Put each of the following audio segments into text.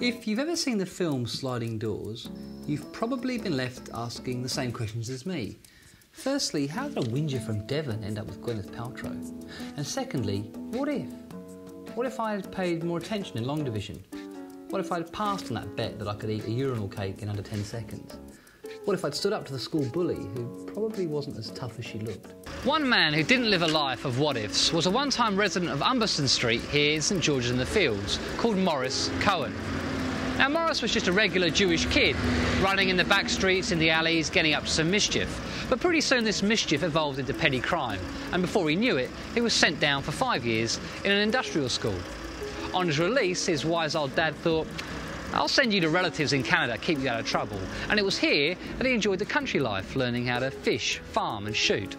If you've ever seen the film Sliding Doors, you've probably been left asking the same questions as me. Firstly, how did a whinger from Devon end up with Gwyneth Paltrow? And secondly, what if? What if I had paid more attention in long division? What if I'd passed on that bet that I could eat a urinal cake in under 10 seconds? What if I'd stood up to the school bully, who probably wasn't as tough as she looked? One man who didn't live a life of what-ifs was a one-time resident of Umberson Street here in St George's in the Fields, called Morris Cohen. Now, Morris was just a regular Jewish kid, running in the back streets, in the alleys, getting up to some mischief. But pretty soon this mischief evolved into petty crime, and before he knew it, he was sent down for 5 years in an industrial school. On his release, his wise old dad thought, "I'll send you to relatives in Canada, keep you out of trouble." And it was here that he enjoyed the country life, learning how to fish, farm and shoot.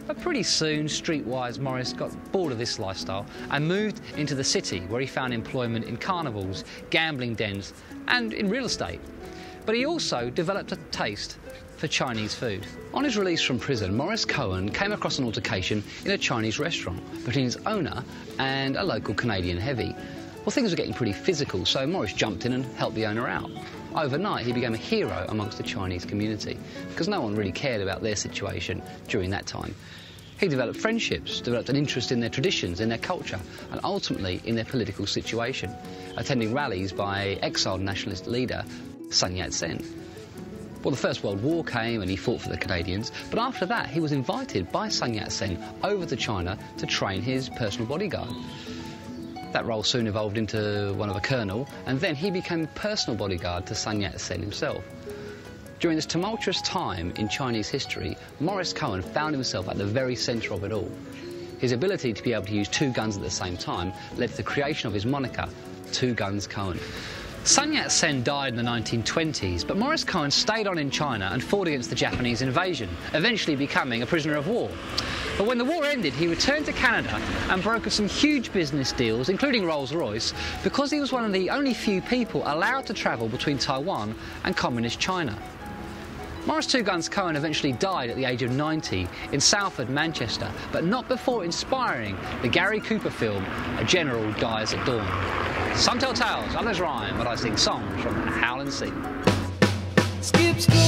But pretty soon, streetwise Morris got bored of this lifestyle and moved into the city, where he found employment in carnivals, gambling dens and in real estate. But he also developed a taste for Chinese food. On his release from prison, Morris Cohen came across an altercation in a Chinese restaurant between his owner and a local Canadian heavy. Well, things were getting pretty physical, so Morris jumped in and helped the owner out. Overnight, he became a hero amongst the Chinese community, because no one really cared about their situation during that time. He developed friendships, developed an interest in their traditions, in their culture, and ultimately in their political situation, attending rallies by exiled nationalist leader Sun Yat-sen. Well, the First World War came and he fought for the Canadians, but after that he was invited by Sun Yat-sen over to China to train his personal bodyguard. That role soon evolved into one of a colonel, and then he became personal bodyguard to Sun Yat-sen himself. During this tumultuous time in Chinese history, Morris Cohen found himself at the very centre of it all. His ability to be able to use two guns at the same time led to the creation of his moniker, Two Guns Cohen. Sun Yat-sen died in the 1920s, but Morris Cohen stayed on in China and fought against the Japanese invasion, eventually becoming a prisoner of war. But when the war ended, he returned to Canada and brokered some huge business deals, including Rolls-Royce, because he was one of the only few people allowed to travel between Taiwan and communist China. Morris Two Guns Cohen eventually died at the age of 90 in Salford, Manchester, but not before inspiring the Gary Cooper film, A General Dies at Dawn. Some tell tales, others rhyme, but I sing songs from Howland Sea. Skip, skip.